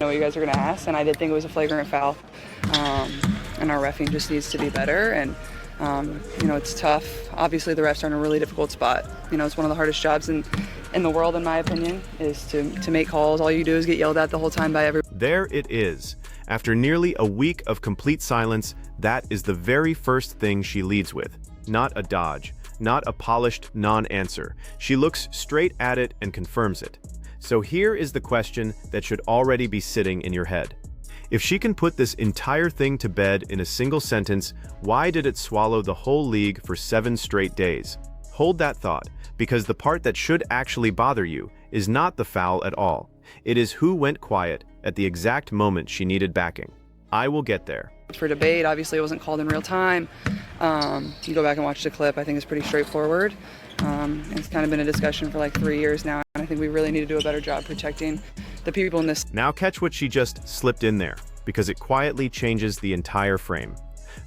know what you guys are going to ask, and I did think it was a flagrant foul. And our reffing just needs to be better. And it's tough. Obviously, the refs are in a really difficult spot. It's one of the hardest jobs in the world, in my opinion, is to make calls. All you do is get yelled at the whole time by everyone. There it is. After nearly a week of complete silence, that is the very first thing she leads with. Not a dodge, not a polished non-answer. She looks straight at it and confirms it. So here is the question that should already be sitting in your head. If she can put this entire thing to bed in a single sentence, why did it swallow the whole league for 7 straight days? Hold that thought, because the part that should actually bother you is not the foul at all. It is who went quiet at the exact moment she needed backing. I will get there. For debate, obviously it wasn't called in real time. You go back and watch the clip, I think it's pretty straightforward. It's kind of been a discussion for like 3 years now, and I think we really need to do a better job protecting the people in this. Now catch what she just slipped in there, because it quietly changes the entire frame.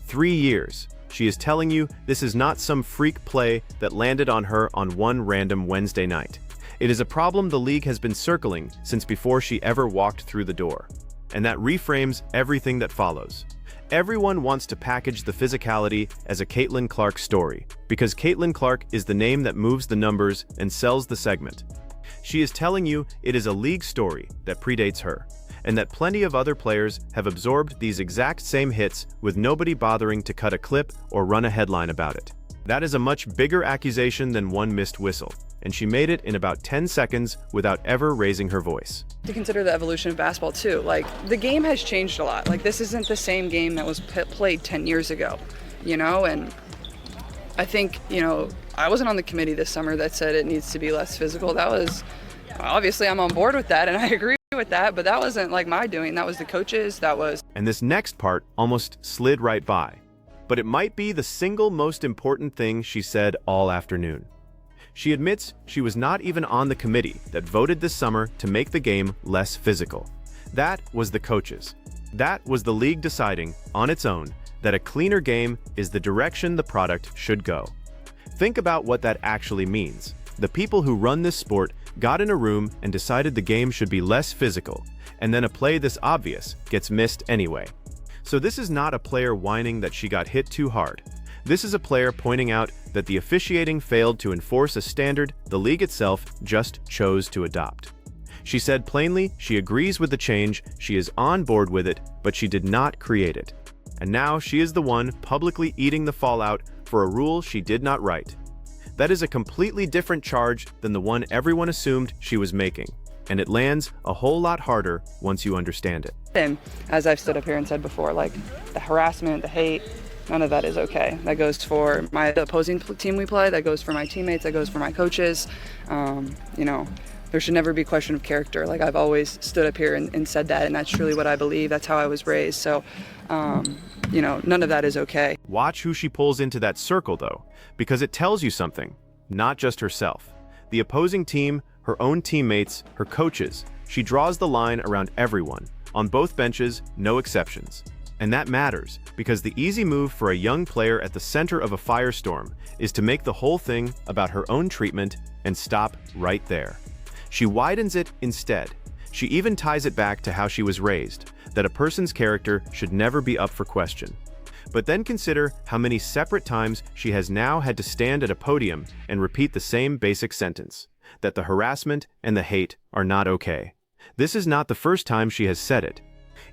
3 years. She is telling you this is not some freak play that landed on her on one random Wednesday night. It is a problem the league has been circling since before she ever walked through the door. And that reframes everything that follows. Everyone wants to package the physicality as a Caitlin Clark story, because Caitlin Clark is the name that moves the numbers and sells the segment. She is telling you it is a league story that predates her, and that plenty of other players have absorbed these exact same hits with nobody bothering to cut a clip or run a headline about it. That is a much bigger accusation than one missed whistle, and she made it in about 10 seconds without ever raising her voice. To consider the evolution of basketball too. Like, the game has changed a lot. Like, this isn't the same game that was played 10 years ago, and I think, I wasn't on the committee this summer that said it needs to be less physical. That was, obviously I'm on board with that and I agree with that, but that wasn't like my doing. That was the coaches, that was. And this next part almost slid right by. But it might be the single most important thing she said all afternoon. She admits she was not even on the committee that voted this summer to make the game less physical. That was the coaches. That was the league deciding, on its own, that a cleaner game is the direction the product should go. Think about what that actually means. The people who run this sport got in a room and decided the game should be less physical, and then a play this obvious gets missed anyway. So this is not a player whining that she got hit too hard. This is a player pointing out that the officiating failed to enforce a standard the league itself just chose to adopt. She said plainly she agrees with the change, she is on board with it, but she did not create it. And now she is the one publicly eating the fallout for a rule she did not write. That is a completely different charge than the one everyone assumed she was making, and it lands a whole lot harder once you understand it. And as I've stood up here and said before, like, the harassment, the hate, none of that is okay. That goes for the opposing team we play, that goes for my teammates, that goes for my coaches. There should never be a question of character. Like, I've always stood up here and said that, and that's truly what I believe. That's how I was raised. So, none of that is okay. Watch who she pulls into that circle, though, because it tells you something, not just herself. The opposing team, her own teammates, her coaches. She draws the line around everyone, on both benches, no exceptions. And that matters, because the easy move for a young player at the center of a firestorm is to make the whole thing about her own treatment and stop right there. She widens it instead. She even ties it back to how she was raised, that a person's character should never be up for question. But then consider how many separate times she has now had to stand at a podium and repeat the same basic sentence, that the harassment and the hate are not okay. This is not the first time she has said it.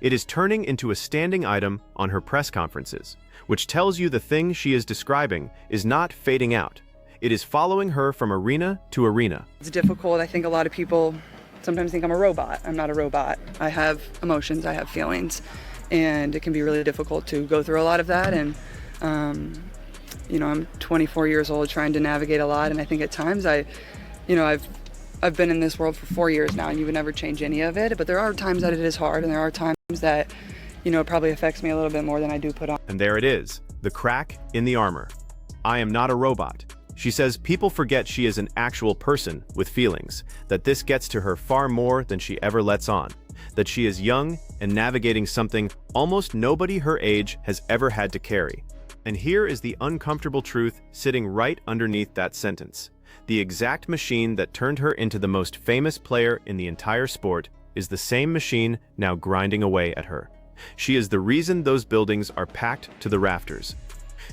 It is turning into a standing item on her press conferences, which tells you the thing she is describing is not fading out. It is following her from arena to arena. It's difficult. I think a lot of people sometimes think I'm a robot. I'm not a robot. I have emotions, I have feelings, and it can be really difficult to go through a lot of that. And, I'm 24 years old trying to navigate a lot, and I think at times I've been in this world for 4 years now, and you would never change any of it, but there are times that it is hard, and there are times that, it probably affects me a little bit more than I do put on. And there it is, the crack in the armor. I am not a robot. She says people forget she is an actual person with feelings, that this gets to her far more than she ever lets on, that she is young and navigating something almost nobody her age has ever had to carry. And here is the uncomfortable truth sitting right underneath that sentence. The exact machine that turned her into the most famous player in the entire sport is the same machine now grinding away at her. She is the reason those buildings are packed to the rafters.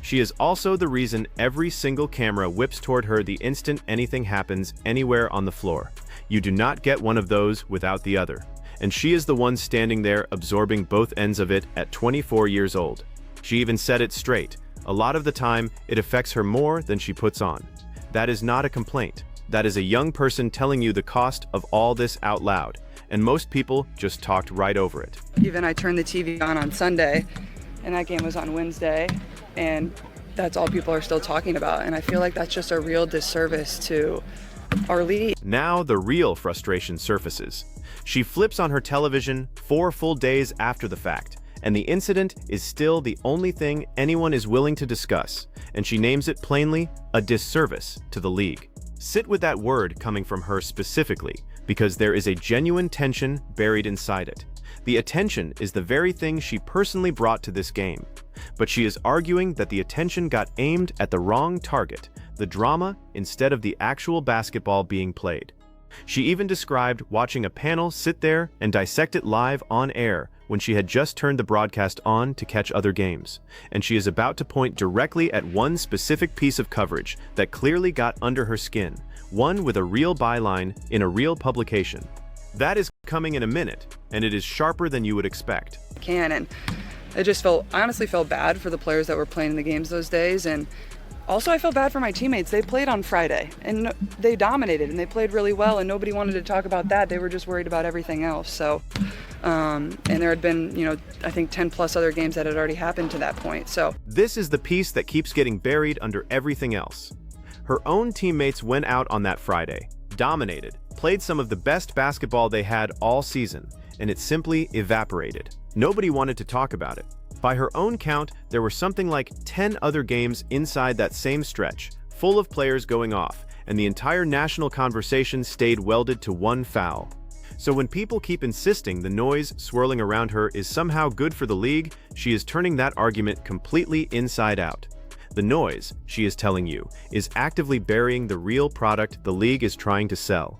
She is also the reason every single camera whips toward her the instant anything happens anywhere on the floor. You do not get one of those without the other. And she is the one standing there absorbing both ends of it at 24 years old. She even said it straight. A lot of the time, it affects her more than she puts on. That is not a complaint. That is a young person telling you the cost of all this out loud. And most people just talked right over it. Even I turned the TV on Sunday, and that game was on Wednesday, and that's all people are still talking about. And I feel like that's just a real disservice to our league. Now the real frustration surfaces. She flips on her television 4 full days after the fact, and the incident is still the only thing anyone is willing to discuss, and she names it plainly a disservice to the league. Sit with that word coming from her specifically, because there is a genuine tension buried inside it. The attention is the very thing she personally brought to this game, but she is arguing that the attention got aimed at the wrong target, the drama instead of the actual basketball being played. She even described watching a panel sit there and dissect it live on air when she had just turned the broadcast on to catch other games, and she is about to point directly at one specific piece of coverage that clearly got under her skin, one with a real byline in a real publication. That is coming in a minute, and it is sharper than you would expect. And I honestly felt bad for the players that were playing in the games those days, and also I felt bad for my teammates. They played on Friday, and they dominated, and they played really well, and nobody wanted to talk about that. They were just worried about everything else. So, and there had been, I think 10 plus other games that had already happened to that point. So this is the piece that keeps getting buried under everything else. Her own teammates went out on that Friday, dominated, played some of the best basketball they had all season, and it simply evaporated. Nobody wanted to talk about it. By her own count, there were something like 10 other games inside that same stretch, full of players going off, and the entire national conversation stayed welded to one foul. So when people keep insisting the noise swirling around her is somehow good for the league, she is turning that argument completely inside out. The noise, she is telling you, is actively burying the real product the league is trying to sell.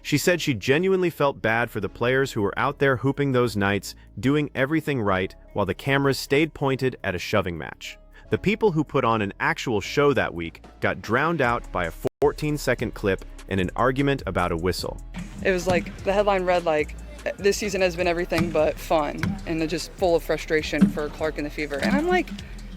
She said she genuinely felt bad for the players who were out there hooping those nights, doing everything right while the cameras stayed pointed at a shoving match. The people who put on an actual show that week got drowned out by a 14-second clip and an argument about a whistle. it was like, the headline read like, this season has been everything but fun, and they're just full of frustration for Clark and the Fever. And I'm like,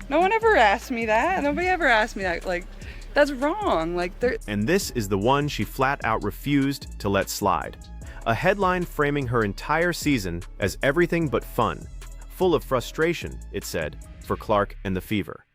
no one ever asked me that. Nobody ever asked me that. Like, that's wrong. Like, And this is the one she flat out refused to let slide. A headline framing her entire season as everything but fun. Full of frustration, it said, for Clark and the Fever.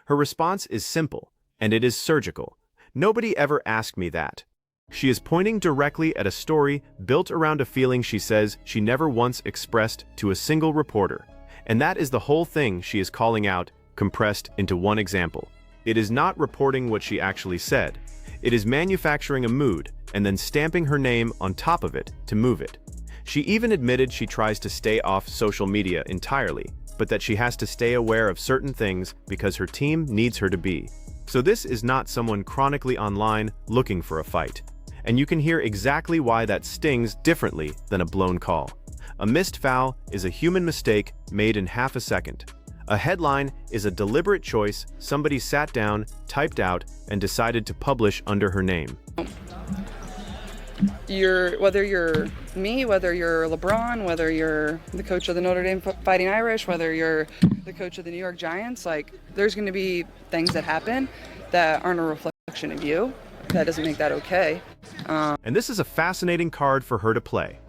Her response is simple, and it is surgical. Nobody ever asked me that. She is pointing directly at a story built around a feeling she says she never once expressed to a single reporter. And that is the whole thing she is calling out, compressed into one example. It is not reporting what she actually said. It is manufacturing a mood and then stamping her name on top of it to move it. She even admitted she tries to stay off social media entirely, but that she has to stay aware of certain things because her team needs her to be. So this is not someone chronically online looking for a fight. And you can hear exactly why that stings differently than a blown call. A missed foul is a human mistake made in half a second. A headline is a deliberate choice somebody sat down, typed out, and decided to publish under her name. Whether you're me, whether you're LeBron, whether you're the coach of the Notre Dame Fighting Irish, whether you're the coach of the New York Giants, like, there's going to be things that happen that aren't a reflection of you. That doesn't make that okay. And this is a fascinating card for her to play.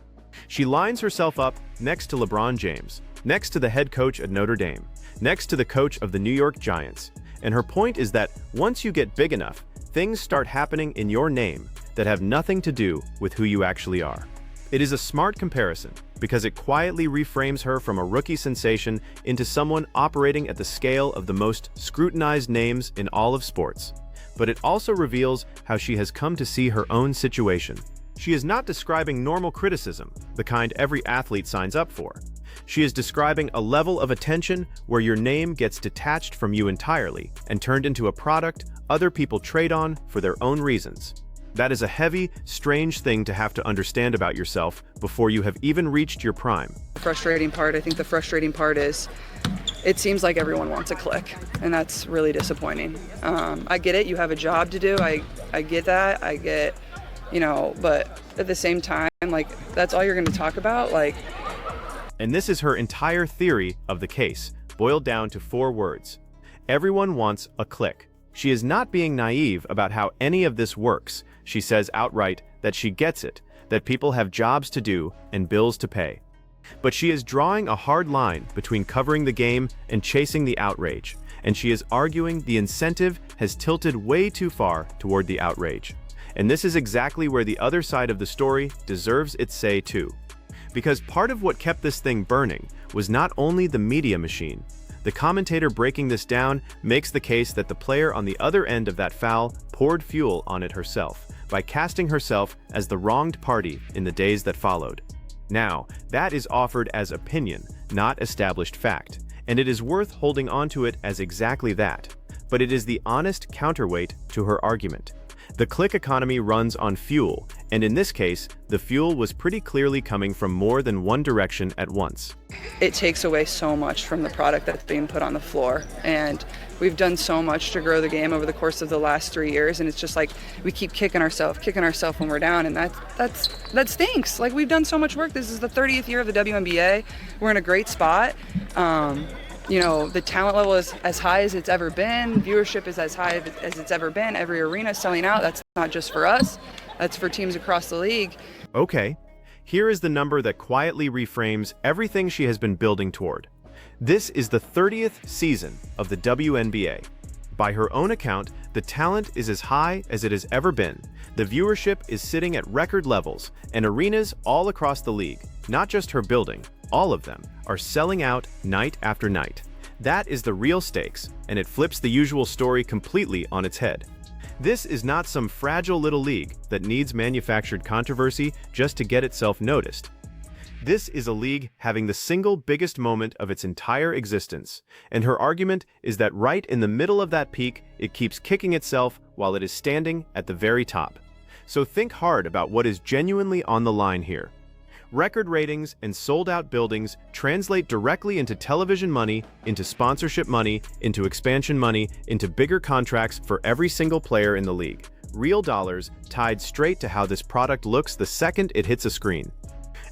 She lines herself up next to LeBron James, next to the head coach at Notre Dame, next to the coach of the New York Giants. And her point is that once you get big enough, things start happening in your name that have nothing to do with who you actually are. It is a smart comparison because it quietly reframes her from a rookie sensation into someone operating at the scale of the most scrutinized names in all of sports. But it also reveals how she has come to see her own situation. She is not describing normal criticism, the kind every athlete signs up for. She is describing a level of attention where your name gets detached from you entirely and turned into a product other people trade on for their own reasons. That is a heavy, strange thing to have to understand about yourself before you have even reached your prime. The frustrating part, I think the frustrating part is it seems like everyone wants a click, and that's really disappointing. I get it, you have a job to do, I get that, I get, but at the same time, like, that's all you're going to talk about, like. And this is her entire theory of the case, boiled down to 4 words. Everyone wants a click. She is not being naive about how any of this works. She says outright that she gets it, that people have jobs to do and bills to pay. But she is drawing a hard line between covering the game and chasing the outrage, and she is arguing the incentive has tilted way too far toward the outrage. And this is exactly where the other side of the story deserves its say too. Because part of what kept this thing burning was not only the media machine. The commentator breaking this down makes the case that the player on the other end of that foul poured fuel on it herself by casting herself as the wronged party in the days that followed. Now, that is offered as opinion, not established fact, and it is worth holding onto it as exactly that. But it is the honest counterweight to her argument. The click economy runs on fuel, and in this case, the fuel was pretty clearly coming from more than one direction at once. It takes away so much from the product that's being put on the floor, and we've done so much to grow the game over the course of the last 3 years, and it's just like we keep kicking ourselves when we're down, and that stinks. Like, we've done so much work. This is the 30th year of the WNBA. We're in a great spot. The talent level is as high as it's ever been. Viewership is as high as it's ever been. Every arena is selling out. That's not just for us. That's for teams across the league. Okay, here is the number that quietly reframes everything she has been building toward. This is the 30th season of the WNBA. By her own account, the talent is as high as it has ever been. The viewership is sitting at record levels, and arenas all across the league, not just her building, all of them, are selling out night after night. That is the real stakes, and it flips the usual story completely on its head. This is not some fragile little league that needs manufactured controversy just to get itself noticed. This is a league having the single biggest moment of its entire existence, and her argument is that right in the middle of that peak, it keeps kicking itself while it is standing at the very top. So think hard about what is genuinely on the line here. Record ratings and sold-out buildings translate directly into television money, into sponsorship money, into expansion money, into bigger contracts for every single player in the league. Real dollars tied straight to how this product looks the second it hits a screen.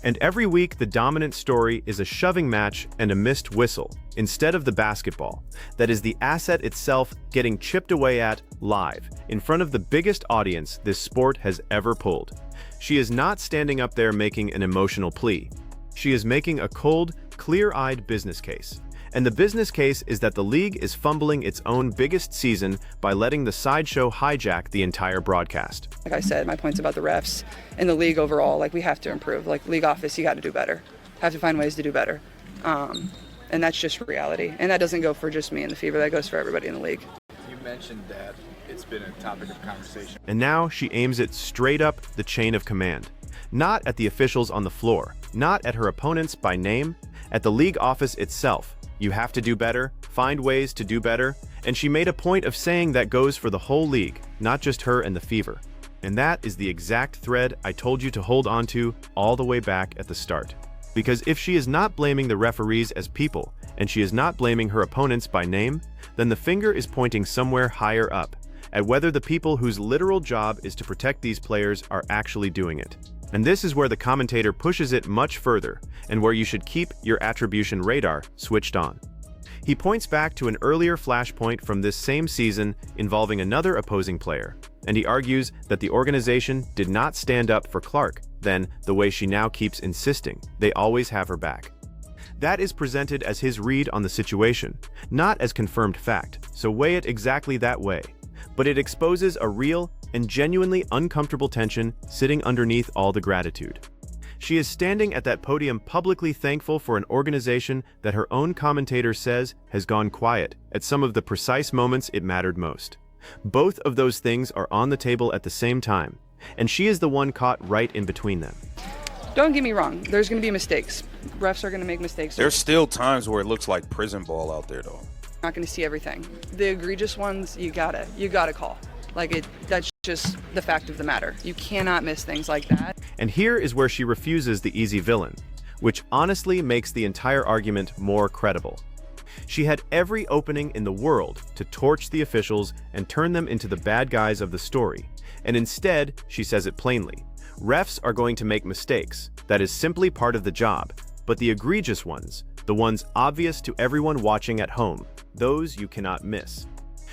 And every week, the dominant story is a shoving match and a missed whistle, instead of the basketball. That is the asset itself getting chipped away at live, in front of the biggest audience this sport has ever pulled. She is not standing up there making an emotional plea. She is making a cold, clear-eyed business case. And the business case is that the league is fumbling its own biggest season by letting the sideshow hijack the entire broadcast. Like I said, my point's about the refs and the league overall. Like, we have to improve. Like, league office, you got to do better. Have to find ways to do better. And that's just reality. And that doesn't go for just me and the Fever. That goes for everybody in the league. You mentioned that it's been a topic of conversation. And now she aims it straight up the chain of command. Not at the officials on the floor, not at her opponents by name, at the league office itself. You have to do better, find ways to do better, and she made a point of saying that goes for the whole league, not just her and the Fever. And that is the exact thread I told you to hold on to all the way back at the start. Because if she is not blaming the referees as people, and she is not blaming her opponents by name, then the finger is pointing somewhere higher up, at whether the people whose literal job is to protect these players are actually doing it. And this is where the commentator pushes it much further, and where you should keep your attribution radar switched on. He points back to an earlier flashpoint from this same season involving another opposing player, and he argues that the organization did not stand up for Clark then the way she now keeps insisting they always have her back. That is presented as his read on the situation, not as confirmed fact, so weigh it exactly that way. But it exposes a real and genuinely uncomfortable tension sitting underneath all the gratitude. She is standing at that podium publicly thankful for an organization that her own commentator says has gone quiet at some of the precise moments it mattered most. Both of those things are on the table at the same time, and she is the one caught right in between them. Don't get me wrong, there's going to be mistakes. Refs are going to make mistakes. There's still times where it looks like prison ball out there, though. Not going to see everything. The egregious ones, you gotta call. Like, that's just the fact of the matter. You cannot miss things like that. And here is where she refuses the easy villain, which honestly makes the entire argument more credible. She had every opening in the world to torch the officials and turn them into the bad guys of the story. And instead, she says it plainly. Refs are going to make mistakes. That is simply part of the job. But the egregious ones, the ones obvious to everyone watching at home, those you cannot miss.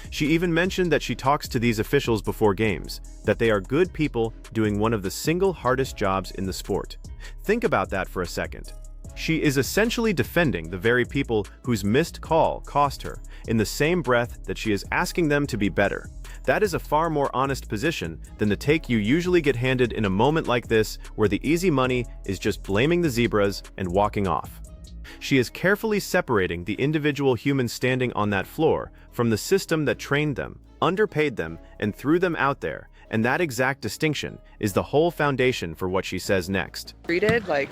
She even mentioned that she talks to these officials before games, that they are good people doing one of the single hardest jobs in the sport. Think about that for a second. She is essentially defending the very people whose missed call cost her, in the same breath that she is asking them to be better. That is a far more honest position than the take you usually get handed in a moment like this, where the easy money is just blaming the zebras and walking off. She is carefully separating the individual human standing on that floor from the system that trained them, underpaid them, and threw them out there, and that exact distinction is the whole foundation for what she says next. Treated like,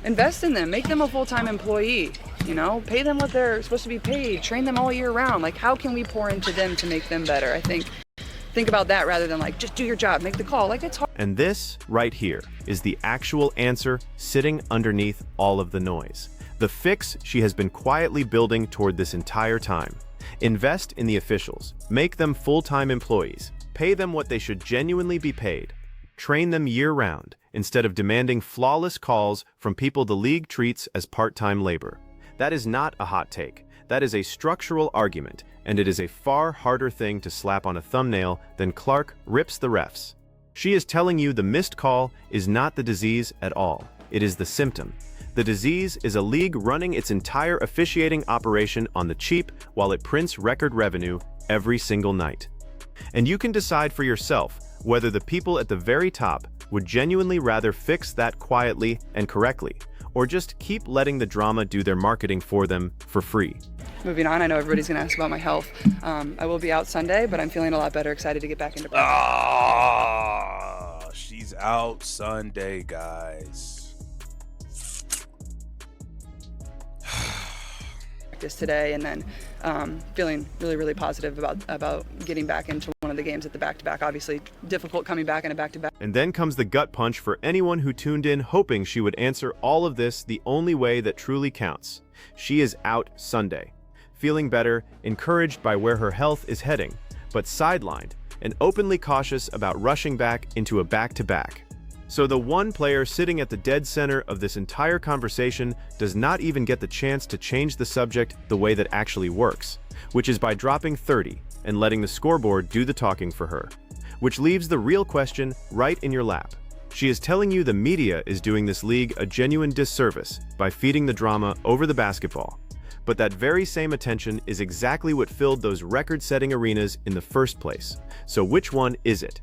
invest in them, make them a full-time employee, you know, pay them what they're supposed to be paid, train them all year round. Like, how can we pour into them to make them better? I think about that rather than like, just do your job, make the call. Like, it's hard. And this right here is the actual answer sitting underneath all of the noise. The fix she has been quietly building toward this entire time. Invest in the officials, make them full-time employees, pay them what they should genuinely be paid, train them year-round instead of demanding flawless calls from people the league treats as part-time labor. That is not a hot take. That is a structural argument, and it is a far harder thing to slap on a thumbnail than Clark rips the refs. She is telling you the missed call is not the disease at all. It is the symptom. The disease is a league running its entire officiating operation on the cheap while it prints record revenue every single night. And you can decide for yourself whether the people at the very top would genuinely rather fix that quietly and correctly, or just keep letting the drama do their marketing for them for free. Moving on, I know everybody's gonna ask about my health. I will be out Sunday, but I'm feeling a lot better, excited to get back into practice. She's out Sunday, guys. Today, and then feeling really positive about getting back into one of the games at the back-to-back. Obviously difficult coming back in a back-to-back. And then comes the gut punch for anyone who tuned in hoping she would answer all of this the only way that truly counts. She is out Sunday, feeling better, encouraged by where her health is heading, but sidelined and openly cautious about rushing back into a back-to-back. So the one player sitting at the dead center of this entire conversation does not even get the chance to change the subject the way that actually works, which is by dropping 30 and letting the scoreboard do the talking for her. Which leaves the real question right in your lap. She is telling you the media is doing this league a genuine disservice by feeding the drama over the basketball. But that very same attention is exactly what filled those record-setting arenas in the first place. So which one is it?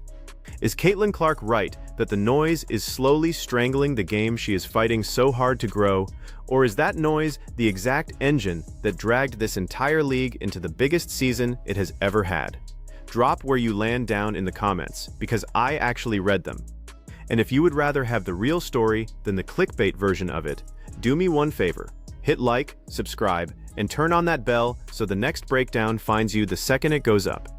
Is Caitlin Clark right that the noise is slowly strangling the game she is fighting so hard to grow, or is that noise the exact engine that dragged this entire league into the biggest season it has ever had? Drop where you land down in the comments, because I actually read them. And if you would rather have the real story than the clickbait version of it, do me one favor. Hit like, subscribe, and turn on that bell so the next breakdown finds you the second it goes up.